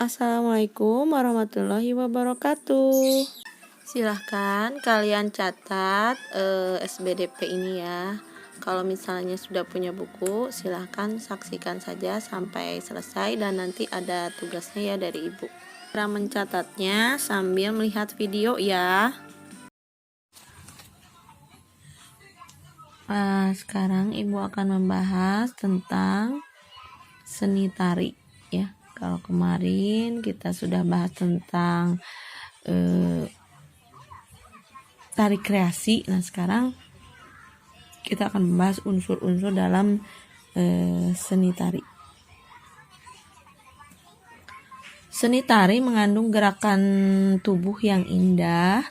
Assalamualaikum warahmatullahi wabarakatuh. Silahkan kalian catat SBDP ini ya. Kalau misalnya sudah punya buku, silahkan saksikan saja sampai selesai dan nanti ada tugasnya ya dari ibu. Cara mencatatnya sambil melihat video ya. Sekarang ibu akan membahas tentang seni tari ya. Kalau kemarin kita sudah bahas tentang tari kreasi, nah sekarang kita akan membahas unsur-unsur dalam seni tari. Seni tari mengandung gerakan tubuh yang indah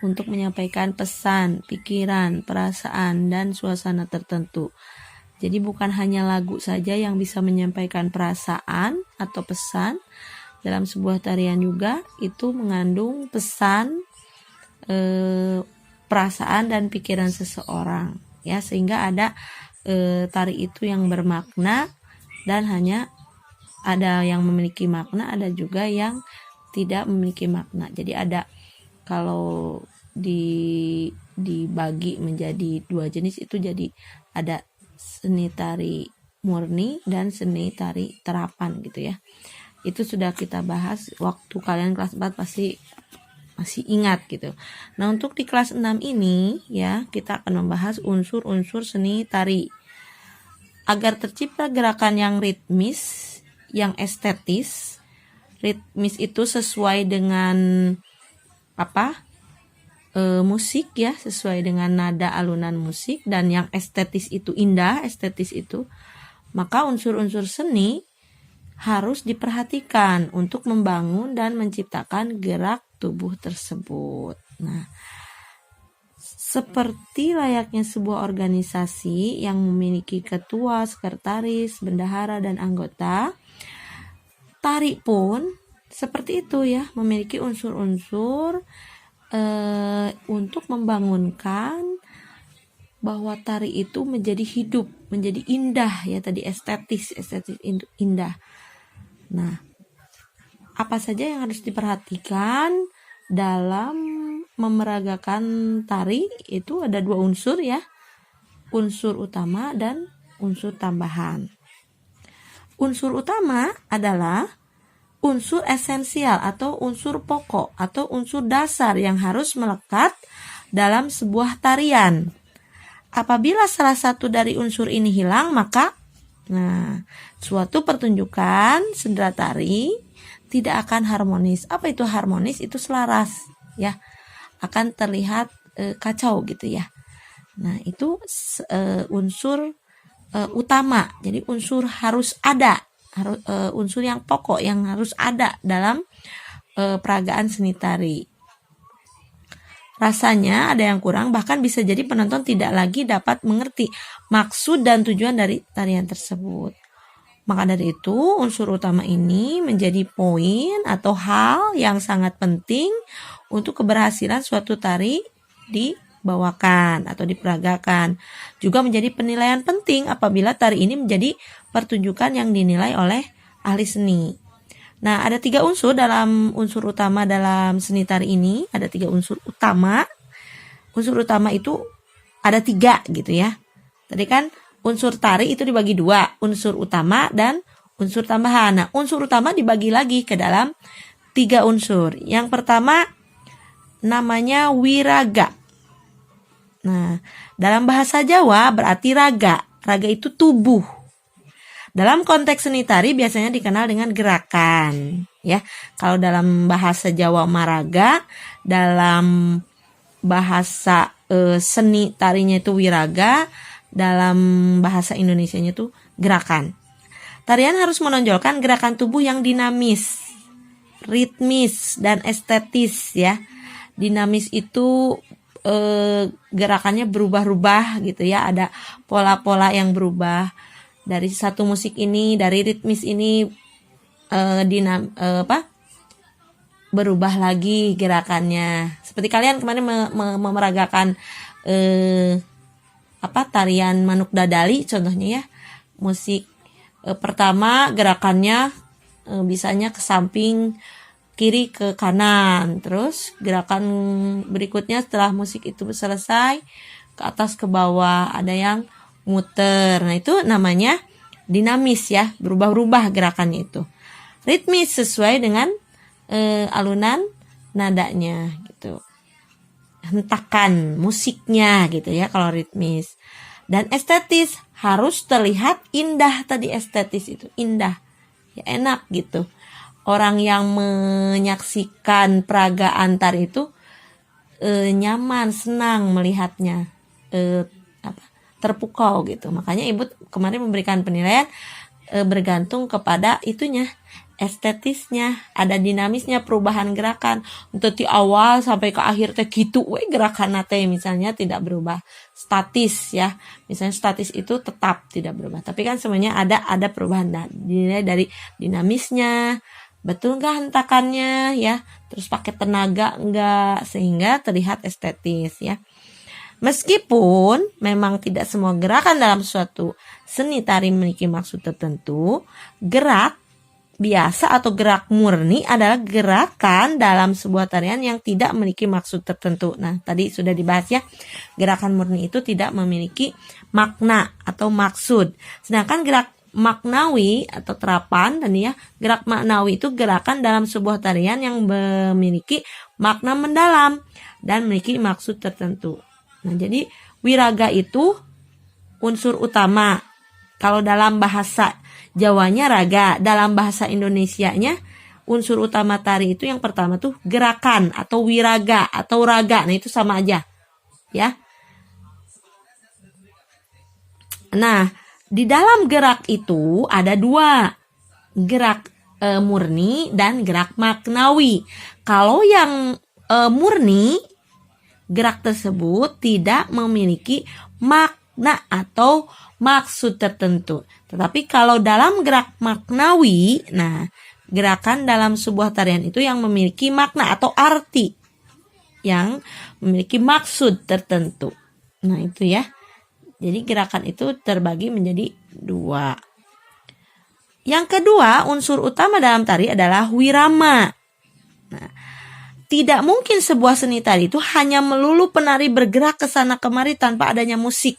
untuk menyampaikan pesan, pikiran, perasaan, dan suasana tertentu. Jadi bukan hanya lagu saja yang bisa menyampaikan perasaan atau pesan. Dalam sebuah tarian juga itu mengandung pesan, perasaan dan pikiran seseorang ya, sehingga ada tari itu yang bermakna dan hanya ada yang memiliki makna, ada juga yang tidak memiliki makna. Jadi ada, kalau dibagi menjadi dua jenis itu, jadi ada seni tari murni dan seni tari terapan gitu ya. Itu sudah kita bahas waktu kalian kelas 4, pasti masih ingat gitu. Nah, untuk di kelas 6 ini ya, kita akan membahas unsur-unsur seni tari. Agar tercipta gerakan yang ritmis, yang estetis. Ritmis itu sesuai dengan musik ya, sesuai dengan nada alunan musik, dan yang estetis itu indah, estetis itu. Maka unsur-unsur seni harus diperhatikan untuk membangun dan menciptakan gerak tubuh tersebut. Nah, seperti layaknya sebuah organisasi yang memiliki ketua, sekretaris, bendahara, dan anggota, tari pun seperti itu ya, memiliki unsur-unsur untuk membangunkan bahwa tari itu menjadi hidup, menjadi indah ya, tadi estetis indah. Nah, apa saja yang harus diperhatikan dalam memeragakan tari? Itu ada dua unsur ya, unsur utama dan unsur tambahan. Unsur utama adalah unsur esensial atau unsur pokok atau unsur dasar yang harus melekat dalam sebuah tarian. Apabila salah satu dari unsur ini hilang, maka suatu pertunjukan sendera tari tidak akan harmonis. Apa itu harmonis? Itu selaras ya, akan terlihat kacau gitu ya. Nah, itu unsur utama. Jadi unsur harus ada, unsur yang pokok yang harus ada dalam peragaan seni tari. Rasanya ada yang kurang, bahkan bisa jadi penonton tidak lagi dapat mengerti maksud dan tujuan dari tarian tersebut. Maka dari itu, unsur utama ini menjadi poin atau hal yang sangat penting untuk keberhasilan suatu tari dibawakan atau diperagakan. Juga menjadi penilaian penting apabila tari ini menjadi pertunjukan yang dinilai oleh ahli seni. Nah, ada 3 unsur dalam unsur utama dalam seni tari ini. Ada 3 unsur utama. Unsur utama itu ada 3 gitu ya. Tadi kan unsur tari itu dibagi 2, unsur utama dan unsur tambahan. Nah, unsur utama dibagi lagi ke dalam 3 unsur. Yang pertama namanya wiraga. Nah, dalam bahasa Jawa berarti raga. Raga itu tubuh. Dalam konteks seni tari biasanya dikenal dengan gerakan, ya. Kalau dalam bahasa Jawa maraga, dalam bahasa seni tarinya itu wiraga, dalam bahasa Indonesianya itu gerakan. Tarian harus menonjolkan gerakan tubuh yang dinamis, ritmis, dan estetis ya. Dinamis itu gerakannya berubah-ubah gitu ya, ada pola-pola yang berubah. Dari satu musik ini, dari ritmis ini berubah lagi gerakannya. Seperti kalian kemarin memeragakan tarian Manuk Dadali contohnya ya. Musik pertama gerakannya bisanya ke samping, kiri ke kanan. Terus gerakan berikutnya setelah musik itu selesai, ke atas ke bawah, ada yang muter. Nah, itu namanya dinamis ya, berubah-ubah gerakannya itu. Ritmis sesuai dengan alunan nadanya gitu. Hentakan musiknya gitu ya kalau ritmis. Dan estetis harus terlihat indah, tadi estetis itu indah. Ya enak gitu. Orang yang menyaksikan peragaan tari itu nyaman, senang melihatnya. Terpukau gitu. Makanya Ibu kemarin memberikan penilaian bergantung kepada itunya, estetisnya, ada dinamisnya perubahan gerakan. Untuk di awal sampai ke akhir teh gitu gerakan nate misalnya tidak berubah, statis ya. Misalnya statis itu tetap tidak berubah. Tapi kan semuanya ada perubahan dinilai dari dinamisnya, betul nggak hentakannya ya, terus pakai tenaga enggak, sehingga terlihat estetis ya. Meskipun memang tidak semua gerakan dalam suatu seni tari memiliki maksud tertentu, gerak biasa atau gerak murni adalah gerakan dalam sebuah tarian yang tidak memiliki maksud tertentu. Nah, tadi sudah dibahas ya, gerakan murni itu tidak memiliki makna atau maksud. Sedangkan gerak maknawi atau terapan tadi ya, gerak maknawi itu gerakan dalam sebuah tarian yang memiliki makna mendalam dan memiliki maksud tertentu. Nah, jadi wiraga itu unsur utama. Kalau dalam bahasa Jawanya raga, dalam bahasa Indonesianya unsur utama tari itu yang pertama tuh gerakan atau wiraga atau raga. Nah, itu sama aja ya. Nah, di dalam gerak itu ada dua, gerak murni dan gerak maknawi. Kalau yang murni, gerak tersebut tidak memiliki makna atau maksud tertentu. Tetapi kalau dalam gerak maknawi, nah, gerakan dalam sebuah tarian itu yang memiliki makna atau arti, yang memiliki maksud tertentu. Nah, itu ya. Jadi gerakan itu terbagi menjadi dua. Yang kedua, unsur utama dalam tari adalah wirama. Nah, tidak mungkin sebuah seni tari itu hanya melulu penari bergerak ke sana kemari tanpa adanya musik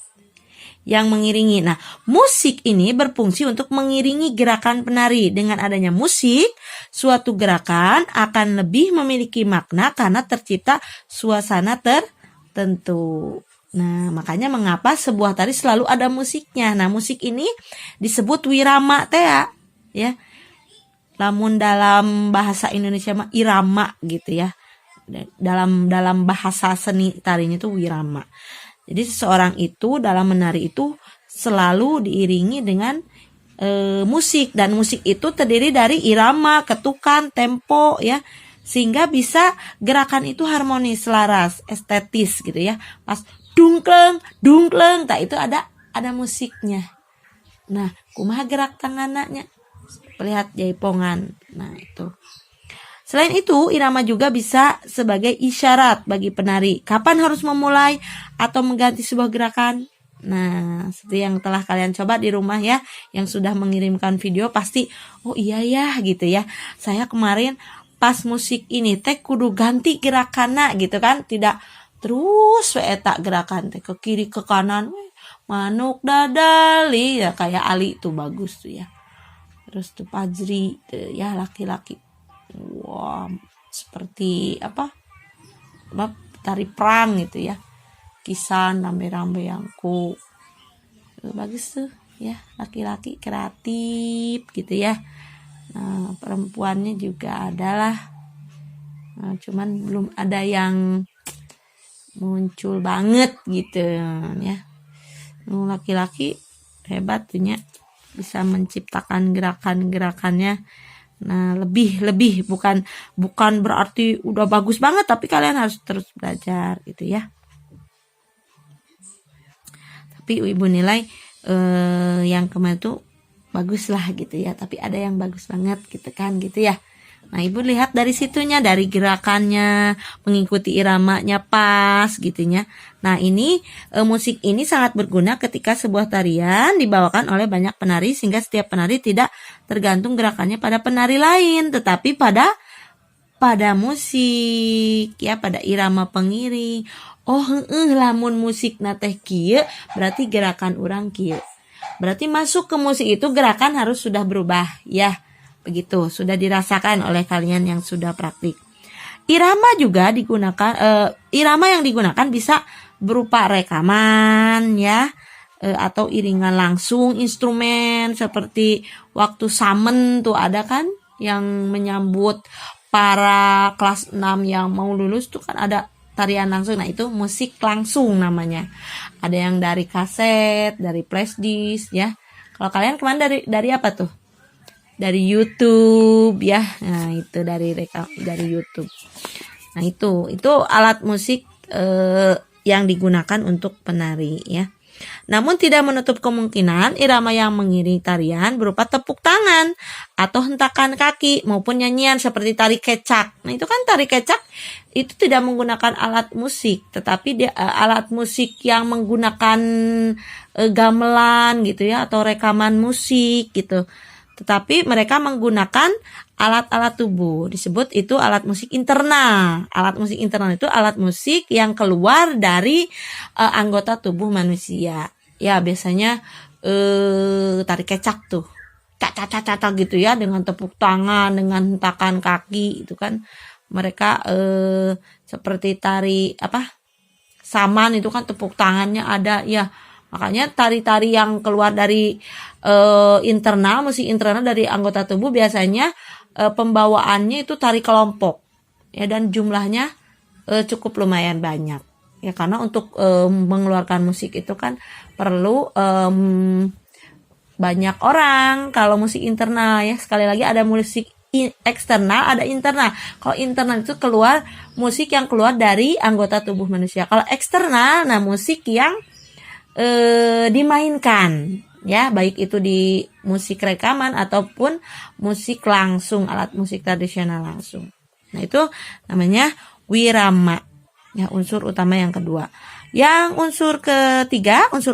yang mengiringi. Nah, musik ini berfungsi untuk mengiringi gerakan penari. Dengan adanya musik, suatu gerakan akan lebih memiliki makna karena tercipta suasana tertentu. Nah, makanya mengapa sebuah tari selalu ada musiknya. Nah, musik ini disebut wirama teh ya. Namun dalam bahasa Indonesia mah irama gitu ya. Dalam bahasa seni tarinya itu wirama. Jadi seseorang itu dalam menari itu selalu diiringi dengan musik, dan musik itu terdiri dari irama, ketukan, tempo ya, sehingga bisa gerakan itu harmonis, selaras, estetis gitu ya. Pas dungkleng, tak itu ada musiknya. Nah, kumaha gerak tangannya? Lihat jaipongan. Nah, itu. Selain itu, irama juga bisa sebagai isyarat bagi penari kapan harus memulai atau mengganti sebuah gerakan. Nah, seperti yang telah kalian coba di rumah ya, yang sudah mengirimkan video pasti, oh iya ya gitu ya. Saya kemarin pas musik ini teh kudu ganti gerakanna gitu kan, tidak terus eta gerakan teh ke kiri ke kanan, manuk dadali ya, kayak Ali tuh bagus tuh ya. Terus tuh Pajri tuh ya, laki-laki. Wah, seperti apa tari perang gitu ya, kisan rambe-rambe yangku, bagus tuh ya, laki-laki kreatif gitu ya. Nah, perempuannya juga adalah, nah, cuman belum ada yang muncul banget gitu ya. Laki-laki hebat tuh ya, bisa menciptakan gerakan-gerakannya. Nah, lebih bukan berarti udah bagus banget, tapi kalian harus terus belajar gitu ya. Tapi Ibu nilai yang kemarin tuh bagus lah gitu ya, tapi ada yang bagus banget gitu kan gitu ya. Nah, Ibu lihat dari situnya, dari gerakannya, mengikuti iramanya pas gitunya. Nah, ini musik ini sangat berguna ketika sebuah tarian dibawakan oleh banyak penari sehingga setiap penari tidak tergantung gerakannya pada penari lain, tetapi pada musik ya, pada irama pengiring. Oh, lamun musik teh kieu berarti gerakan orang kieu. Berarti masuk ke musik itu gerakan harus sudah berubah ya. Begitu, sudah dirasakan oleh kalian yang sudah praktik. Irama juga digunakan, irama yang digunakan bisa berupa rekaman ya, atau iringan langsung instrumen seperti waktu samen tuh ada kan yang menyambut para kelas 6 yang mau lulus tuh kan ada tarian langsung. Nah, itu musik langsung namanya. Ada yang dari kaset, dari flash disk ya. Kalau kalian kemana dari apa tuh? Dari YouTube ya. Nah, itu dari YouTube. Nah, itu alat musik yang digunakan untuk penari ya. Namun tidak menutup kemungkinan irama yang mengiringi tarian berupa tepuk tangan atau hentakan kaki maupun nyanyian seperti tari kecak. Nah, itu kan tari kecak itu tidak menggunakan alat musik, tetapi dia alat musik yang menggunakan gamelan gitu ya, atau rekaman musik gitu. Tetapi mereka menggunakan alat-alat tubuh. Disebut itu alat musik internal. Alat musik internal itu alat musik yang keluar dari anggota tubuh manusia. Ya, biasanya tari kecak tuh. Caca gitu ya, dengan tepuk tangan, dengan hentakan kaki itu kan. Mereka seperti tari saman itu kan tepuk tangannya ada ya. Makanya tari-tari yang keluar dari internal, musik internal dari anggota tubuh biasanya pembawaannya itu tari kelompok ya, dan jumlahnya cukup lumayan banyak ya, karena untuk mengeluarkan musik itu kan perlu banyak orang. Kalau musik internal ya, sekali lagi ada musik eksternal, ada internal. Kalau internal itu keluar musik yang keluar dari anggota tubuh manusia. Kalau eksternal, nah musik yang dimainkan ya, baik itu di musik rekaman ataupun musik langsung, alat musik tradisional langsung. Nah, itu namanya wirama ya, unsur utama yang kedua. Yang unsur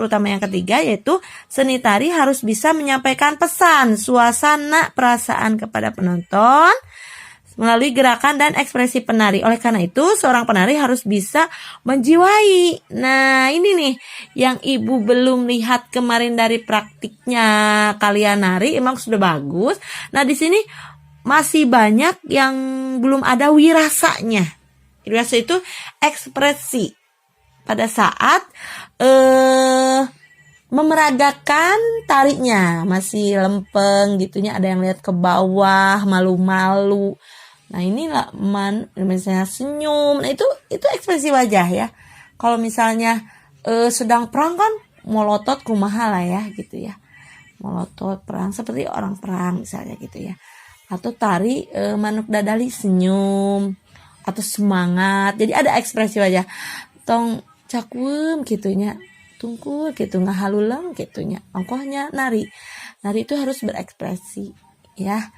utama yang ketiga yaitu seni tari harus bisa menyampaikan pesan, suasana, perasaan kepada penonton melalui gerakan dan ekspresi penari. Oleh karena itu, seorang penari harus bisa menjiwai. Nah, ini nih yang Ibu belum lihat kemarin dari praktiknya kalian nari, emang sudah bagus. Nah, di sini masih banyak yang belum ada wirasanya. Wirasa itu ekspresi pada saat memeragakan tarinya, masih lempeng gitunya, ada yang lihat ke bawah, malu-malu. Nah, inilah misalnya senyum. Nah, itu ekspresi wajah ya. Kalau misalnya sedang perang kan molotot kumaha lah ya gitu ya. Molotot perang seperti orang perang misalnya gitu ya. Atau tari manuk dadali senyum atau semangat. Jadi ada ekspresi wajah. Tong cakum gitunya. Tungkul gitu, ngahalulang gitunya. Ongkohnya nari itu harus berekspresi ya.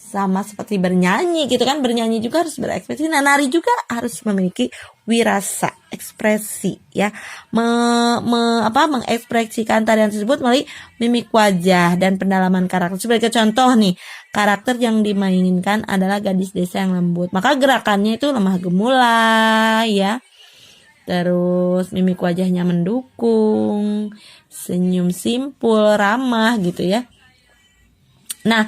Sama seperti bernyanyi gitu kan, bernyanyi juga harus berekspresi. Nah, nari juga harus memiliki wirasa, ekspresi ya, mengekspresikan tarian tersebut melalui mimik wajah dan pendalaman karakter. Sebagai contoh nih, karakter yang dimainkan adalah gadis desa yang lembut, maka gerakannya itu lemah gemulai ya, terus mimik wajahnya mendukung, senyum simpul, ramah gitu ya. Nah,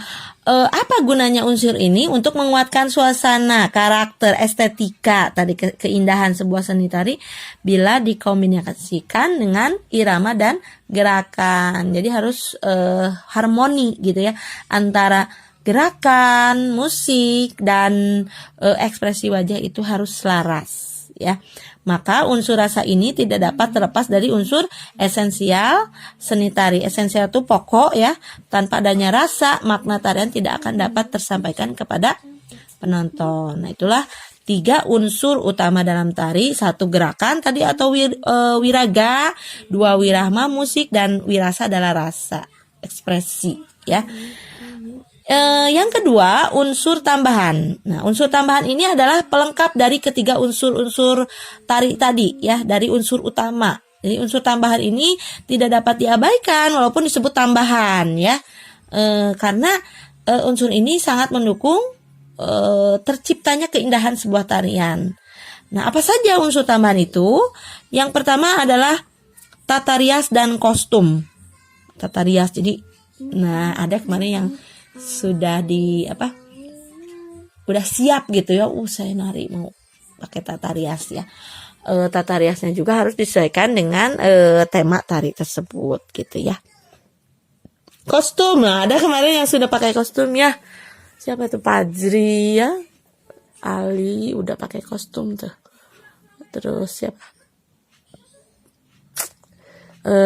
apa gunanya unsur ini? Untuk menguatkan suasana, karakter, estetika, tadi keindahan sebuah seni tari bila dikombinasikan dengan irama dan gerakan. Jadi harus harmoni gitu ya, antara gerakan, musik, dan ekspresi wajah itu harus selaras ya. Maka unsur rasa ini tidak dapat terlepas dari unsur esensial seni tari. Esensial itu pokok ya. Tanpa adanya rasa, makna tarian tidak akan dapat tersampaikan kepada penonton. Nah, itulah 3 unsur utama dalam tari. 1 gerakan tadi atau wiraga, 2 wirama musik, dan wirasa adalah rasa, ekspresi ya. Yang kedua, unsur tambahan. Nah, unsur tambahan ini adalah pelengkap dari ketiga unsur-unsur tari tadi ya, dari unsur utama. Jadi unsur tambahan ini tidak dapat diabaikan walaupun disebut tambahan ya. Karena unsur ini sangat mendukung terciptanya keindahan sebuah tarian. Nah, apa saja unsur tambahan itu? Yang pertama adalah tata rias dan kostum. Tata rias. Jadi, nah ada kemarin yang sudah udah siap gitu ya. Saya nari mau pakai tata rias ya. Tata riasnya juga harus disesuaikan dengan tema tari tersebut gitu ya. Kostum, nah ada kemarin yang sudah pakai kostum ya. Siapa tuh? Fajri ya. Ali udah pakai kostum tuh. Terus siapa?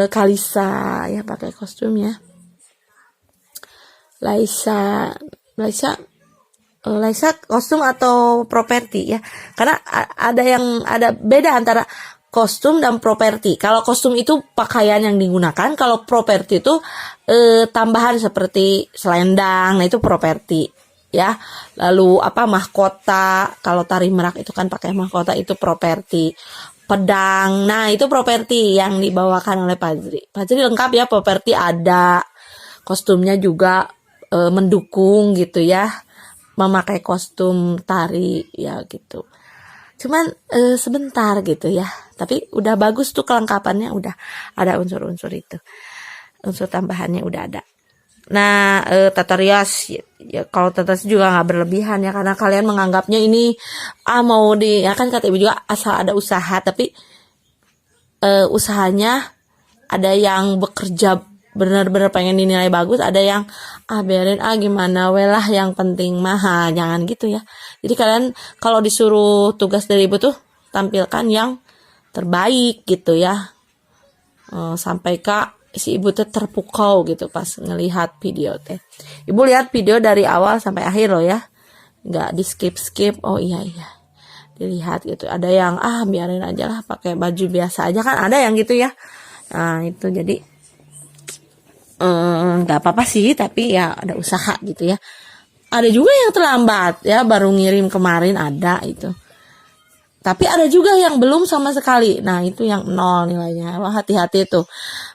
Kalisa ya pakai kostum ya. Laisa kostum atau properti ya. Karena ada beda antara kostum dan properti. Kalau kostum itu pakaian yang digunakan, kalau properti itu tambahan seperti selendang, nah itu properti ya. Lalu mahkota, kalau tari merak itu kan pakai mahkota, itu properti. Pedang, nah itu properti yang dibawakan oleh Fajri. Fajri lengkap ya, properti ada, kostumnya juga mendukung gitu ya, memakai kostum tari ya gitu. Cuman sebentar gitu ya, tapi udah bagus tuh kelengkapannya, udah ada unsur-unsur itu, unsur tambahannya udah ada. Nah, tata rias ya, kalau tata rias juga nggak berlebihan ya, karena kalian menganggapnya ini mau ya kan kata ibu juga asal ada usaha, tapi usahanya ada yang bekerja benar-benar pengen dinilai bagus, ada yang biarin gimana welah, yang penting mahal, jangan gitu ya. Jadi kalian kalau disuruh tugas dari ibu tuh tampilkan yang terbaik gitu ya, sampai si ibu tuh terpukau gitu pas ngelihat video teh. Ibu lihat video dari awal sampai akhir loh ya, nggak di skip. Oh iya dilihat gitu. Ada yang biarin aja lah pakai baju biasa aja, kan ada yang gitu ya. Nah itu jadi nggak apa-apa sih, tapi ya ada usaha gitu ya. Ada juga yang terlambat ya, baru ngirim kemarin ada itu. Tapi ada juga yang belum sama sekali. Nah itu yang 0 nilainya. Wah hati-hati tuh.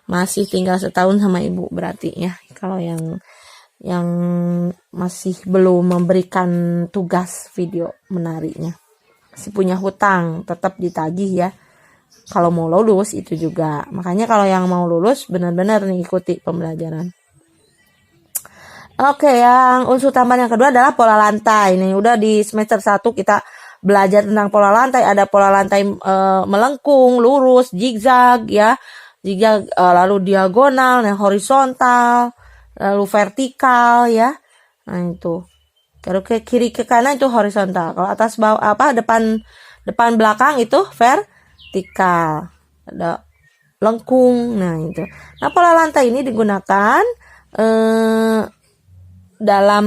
Masih tinggal setahun sama ibu berarti ya. Kalau yang masih belum memberikan tugas video menarinya, masih punya hutang, tetap ditagih ya. Kalau mau lulus itu juga. Makanya kalau yang mau lulus benar-benar nih ikuti pembelajaran. Oke, yang unsur tambahan yang kedua adalah pola lantai. Nih udah di semester 1 kita belajar tentang pola lantai. Ada pola lantai melengkung, lurus, zigzag ya. Zigzag lalu diagonal, horizontal, lalu vertikal ya. Nah itu. Kalau ke kiri ke kanan itu horizontal. Kalau atas bawah depan belakang itu vertikal. Ada lengkung. Nah itu. Nah pola lantai ini digunakan dalam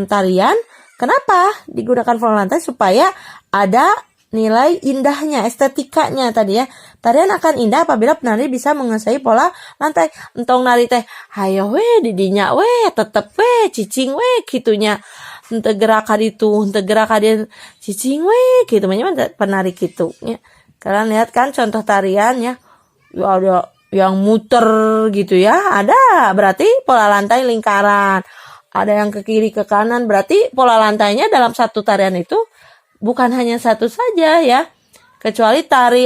tarian. Kenapa digunakan pola lantai? Supaya ada nilai indahnya, estetikanya tadi ya. Tarian akan indah apabila penari bisa menguasai pola lantai. Entong nari teh hayo we didinya we tetep we cicing we gitunya. Henteu gerakan itu, henteu gerakan cicing we gitu. Makanya penari gitu ya. Kalian lihat kan contoh tarian ya. Ada yang muter gitu ya. Ada, berarti pola lantai lingkaran. Ada yang ke kiri ke kanan, berarti pola lantainya dalam satu tarian itu bukan hanya satu saja ya. Kecuali tari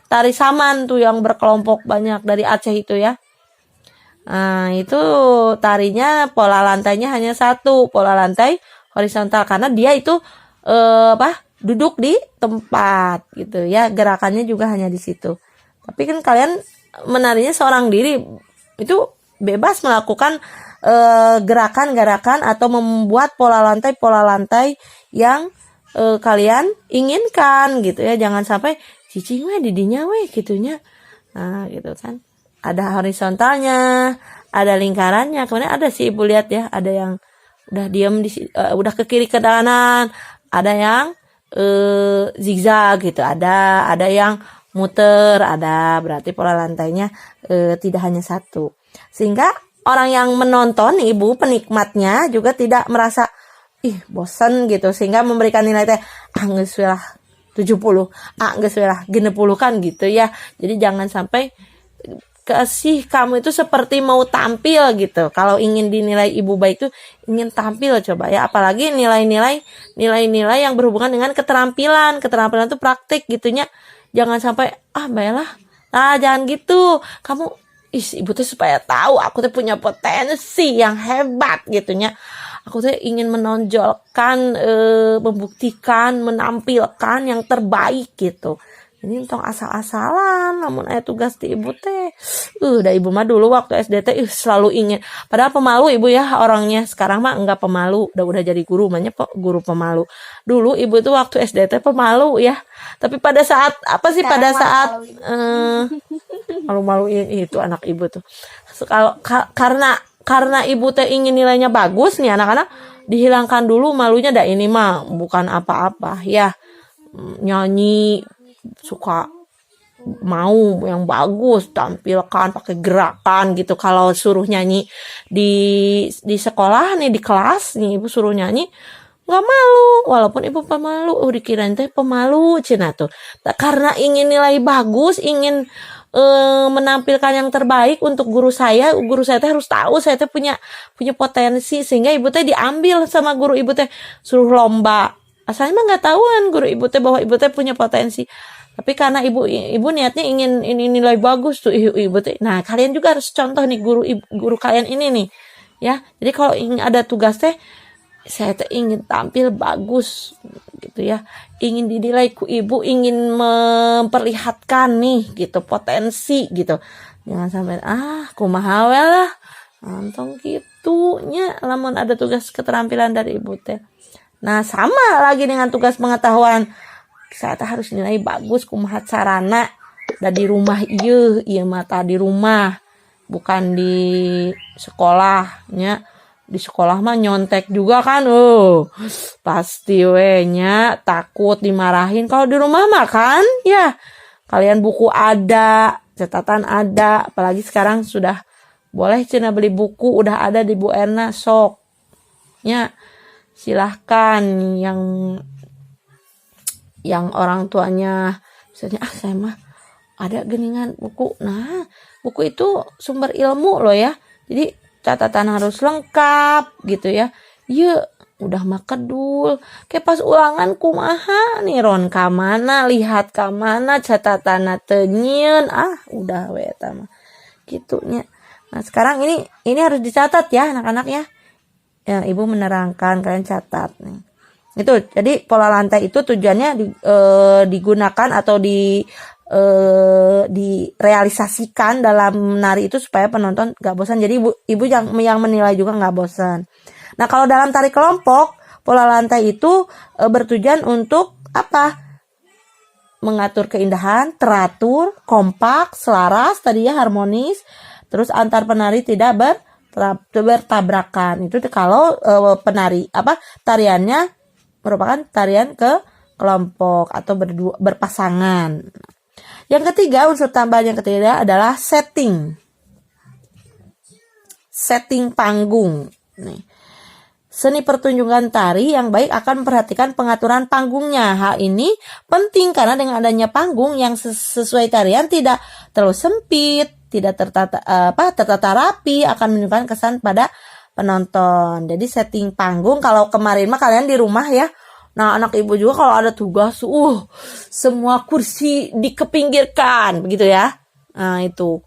tari saman tuh yang berkelompok banyak dari Aceh itu ya. Nah itu tarinya pola lantainya hanya satu, pola lantai horizontal, karena dia itu duduk di tempat gitu ya. Gerakannya juga hanya di situ. Tapi kan kalian menarinya seorang diri, itu bebas melakukan gerakan-gerakan atau membuat pola lantai yang kalian inginkan gitu ya. Jangan sampai cicing we didinya we gitunya. Nah gitu kan. Ada horizontalnya, ada lingkarannya. Kemudian ada sih ibu lihat ya, ada yang udah diam udah ke kiri ke kanan, ada yang zigzag gitu, ada yang muter, ada, berarti pola lantainya tidak hanya satu. Sehingga orang yang menonton, ibu penikmatnya juga tidak merasa bosan gitu, sehingga memberikan nilai teh geus lah 70, geus lah 60 kan gitu ya. Jadi jangan sampai kasih kamu itu seperti mau tampil gitu. Kalau ingin dinilai ibu baik itu ingin tampil, coba ya. Apalagi nilai-nilai yang berhubungan dengan keterampilan itu praktik gitunya. Jangan sampai baiklah. Nah, jangan gitu. Kamu ibu tuh supaya tahu aku tuh punya potensi yang hebat gitunya. Aku tuh ingin menonjolkan, membuktikan, menampilkan yang terbaik gitu. Ini tong asal-asalan, namun tugas di ibu teh. Udah ibu mah dulu waktu SD teh selalu ingin. Padahal pemalu ibu ya orangnya. Sekarang mah enggak pemalu, udah jadi guru, makanya guru pemalu. Dulu ibu tuh waktu SD teh pemalu ya. Tapi pada saat malu-maluin itu anak ibu tuh. Kalau karena ibu teh ingin nilainya bagus nih anak-anak, dihilangkan dulu malunya. Ini mah bukan apa-apa ya. Nyanyi suka mau yang bagus, tampilkan pakai gerakan gitu. Kalau suruh nyanyi di sekolah nih, di kelas nih ibu suruh nyanyi nggak malu, walaupun ibu pemalu. Dikirain teh pemalu cina tuh. Karena ingin nilai bagus, ingin menampilkan yang terbaik untuk guru saya teh harus tahu saya teh punya potensi, sehingga ibu teh diambil sama guru ibu teh suruh lomba. Asalnya mah nggak tahuan guru ibu teh bahwa ibu teh punya potensi. Tapi karena ibu niatnya ingin ini nilai bagus tuh ibu teh. Nah, kalian juga harus contoh nih guru kalian ini nih. Ya. Jadi kalau ingin ada tugas teh, saya teh ingin tampil bagus gitu ya. Ingin dinilai ku ibu, ingin memperlihatkan nih gitu potensi gitu. Jangan sampai kumaha we lah. Antong gitu nya lamun ada tugas keterampilan dari ibu teh. Nah, sama lagi dengan tugas pengetahuan. Saya harus nilai bagus kumaha carana. Da di rumah ieu mata di rumah, bukan di sekolahnya. Di sekolah mah nyontek juga kan. Pasti nya takut dimarahin. Kalau di rumah mah kan ya kalian buku ada, catatan ada, apalagi sekarang sudah boleh cina beli buku, udah ada di Bu Erna sok. Ya, silahkan yang orang tuanya misalnya saya mah ada geningan buku. Nah, buku itu sumber ilmu loh ya. Jadi catatan harus lengkap gitu ya. Udah mah kedul. Kayak pas ulangan kumaha nih ron ka mana, lihat ka mana, catatana teu nyieun. Udah we eta mah. Gitunya. Nah, sekarang ini harus dicatat ya anak-anak ya. Ya, ibu menerangkan, kalian catat nih. Itu jadi pola lantai itu tujuannya digunakan atau direalisasikan dalam menari itu supaya penonton gak bosan. Jadi ibu yang menilai juga gak bosan. Nah, kalau dalam tari kelompok, pola lantai itu bertujuan untuk apa? Mengatur keindahan, teratur, kompak, selaras, tadi ya harmonis, terus antar penari tidak bertabrakan. Itu kalau tariannya merupakan tarian ke kelompok atau berpasangan. Yang ketiga, unsur tambahan yang ketiga adalah setting panggung. Nih. Seni pertunjukan tari yang baik akan memperhatikan pengaturan panggungnya. Hal ini penting karena dengan adanya panggung yang sesuai tarian tidak terlalu sempit, tidak tertata rapi, akan menunjukkan kesan pada penonton. Jadi setting panggung, kalau kemarin mah kalian di rumah ya. Nah, anak ibu juga kalau ada tugas, semua kursi dikepinggirkan begitu ya. Nah, itu.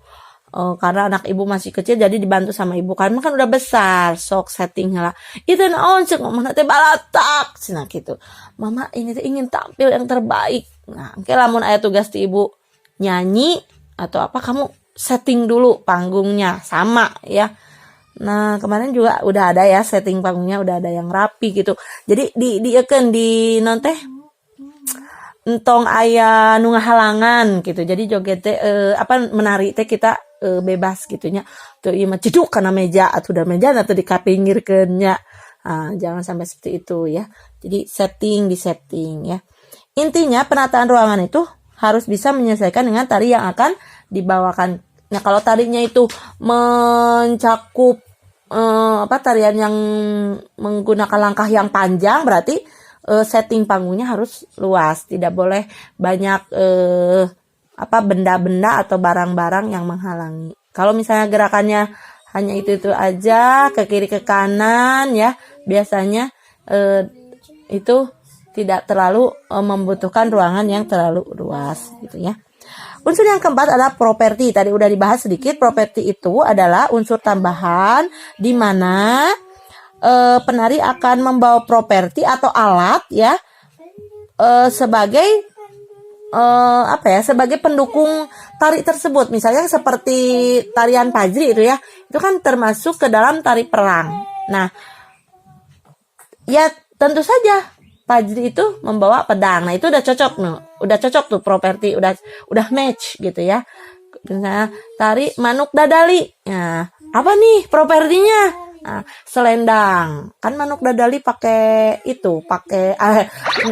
Karena anak ibu masih kecil jadi dibantu sama ibu. Kan udah besar, sok setting lah. Itu naon cek mama teh balatak cenah gitu. Mama ini teh ingin tampil yang terbaik. Nah, engke lamun aya tugas di ibu nyanyi atau apa, kamu setting dulu panggungnya sama ya. Nah, kemarin juga udah ada ya setting panggungnya, udah ada yang rapi gitu. Jadi di non teh entong aya nu ngahalangan gitu. Jadi joget teh menari teh kita bebas gitunya. Tuh ieu mah ceduk kana meja atuh da meja atau dikapinggirkeun nya. Jangan sampai seperti itu ya. Jadi setting ya. Intinya penataan ruangan itu harus bisa menyesuaikan dengan tari yang akan dibawakan Nah, kalau tarinya itu mencakup tarian yang menggunakan langkah yang panjang, berarti setting panggungnya harus luas, tidak boleh banyak benda-benda atau barang-barang yang menghalangi. Kalau misalnya gerakannya hanya itu aja, ke kiri ke kanan ya, biasanya itu tidak terlalu membutuhkan ruangan yang terlalu luas gitu ya. Unsur yang keempat adalah properti. Tadi udah dibahas sedikit. Properti itu adalah unsur tambahan di mana penari akan membawa properti atau alat ya sebagai sebagai pendukung tari tersebut. Misalnya seperti tarian Pajri itu ya, itu kan termasuk ke dalam tari perang. Nah, ya tentu saja Pajri itu membawa pedang. Nah, itu udah cocok udah cocok tuh properti, udah match gitu ya. Misalnya tari Manuk Dadali. Nah, apa nih propertinya? Nah, selendang. Kan Manuk Dadali pakai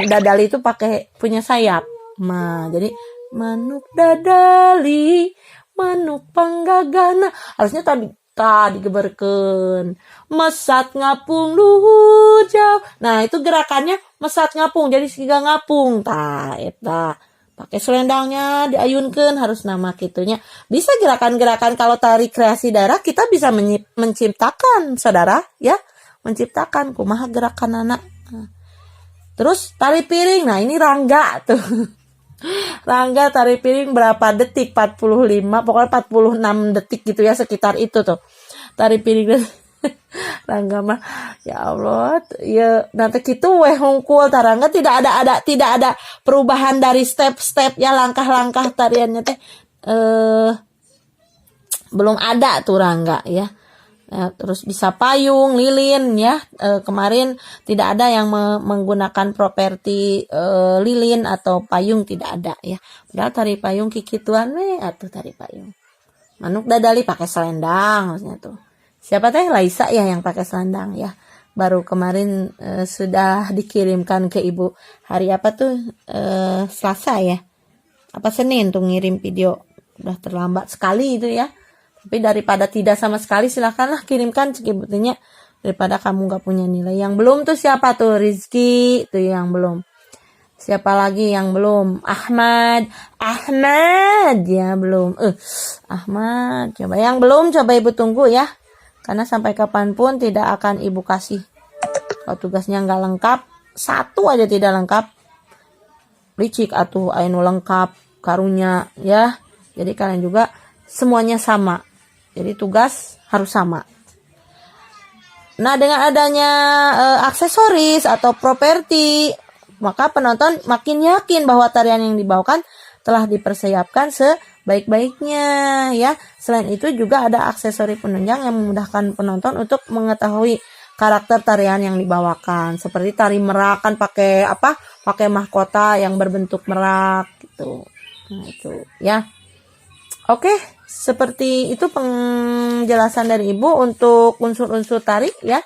Dadali itu pakai punya sayap. Nah, jadi Manuk Dadali, Manuk Panggagana. Harusnya tadi digeberken mesat ngapung luhur jauh. Nah, itu gerakannya mesat ngapung, jadi siga ngapung. Eta pakai selendangnya diayunkan, harus nama kitunya. Bisa gerakan-gerakan kalau tari kreasi daerah kita bisa menciptakan, saudara ya, menciptakan kumaha gerakan anak. Terus tari piring, nah ini rangga tuh. Rangga tari piring berapa detik? 45, pokoknya 46 detik gitu ya, sekitar itu tuh. Tari piring Rangga mah ya Allah, ya nanti gitu weh hungkul tarangga tidak ada perubahan dari step-step ya, langkah-langkah tariannya teh belum ada tuh Rangga ya. Terus bisa payung, lilin ya. Kemarin tidak ada yang menggunakan properti lilin atau payung, tidak ada ya. Padahal tari payung kikituan atau tari payung. Manuk Dadali pakai selendang maksudnya tuh. Siapa teh Laisa ya yang pakai selendang ya. Baru kemarin sudah dikirimkan ke ibu. Hari apa tuh? Selasa ya. Apa Senin tuh ngirim video. Udah terlambat sekali itu ya. Tapi daripada tidak sama sekali, silahkanlah kirimkan sebetulnya, daripada kamu nggak punya nilai. Yang belum tuh siapa tuh? Rizky tuh yang belum. Siapa lagi yang belum? Ahmad ya belum. Ahmad, coba yang belum, coba ibu tunggu ya. Karena sampai kapanpun tidak akan ibu kasih. Kalau tugasnya nggak lengkap, satu aja tidak lengkap, licik atuh anu lengkap karunya ya. Jadi kalian juga semuanya sama. Jadi tugas harus sama. Nah, dengan adanya aksesoris atau properti, maka penonton makin yakin bahwa tarian yang dibawakan telah dipersiapkan sebaik-baiknya ya. Selain itu juga ada aksesori penunjang yang memudahkan penonton untuk mengetahui karakter tarian yang dibawakan. Seperti tari merak kan pakai Pakai mahkota yang berbentuk merak gitu. Nah, itu ya. Oke, seperti itu penjelasan dari Ibu untuk unsur-unsur tari ya.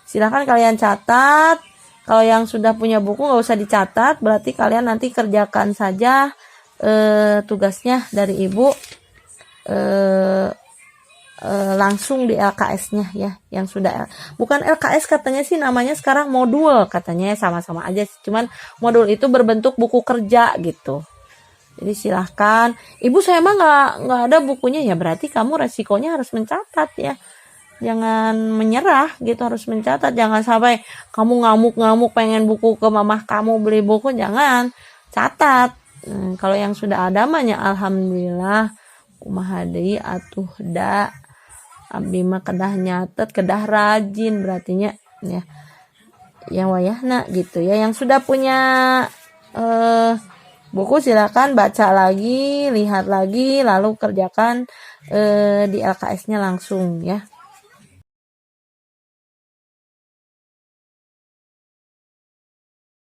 Silahkan kalian catat. Kalau yang sudah punya buku nggak usah dicatat, berarti kalian nanti kerjakan saja tugasnya dari Ibu langsung di LKS-nya ya. Yang sudah bukan LKS katanya sih, namanya sekarang modul katanya, sama-sama aja. Cuman modul itu berbentuk buku kerja gitu. Jadi silahkan, Ibu saya mah nggak ada bukunya ya, berarti kamu resikonya harus mencatat ya. Jangan menyerah gitu, harus mencatat. Jangan sampai kamu ngamuk-ngamuk pengen buku ke mamah kamu beli buku, jangan, catat. Kalau yang sudah ada mah ya alhamdulillah, kumaha deui atuh da. Abdi mah kedah nyatet, kedah rajin berartinya ya. Yang wayahna gitu ya. Yang sudah punya buku silakan baca lagi, lihat lagi, lalu kerjakan di LKS-nya langsung ya.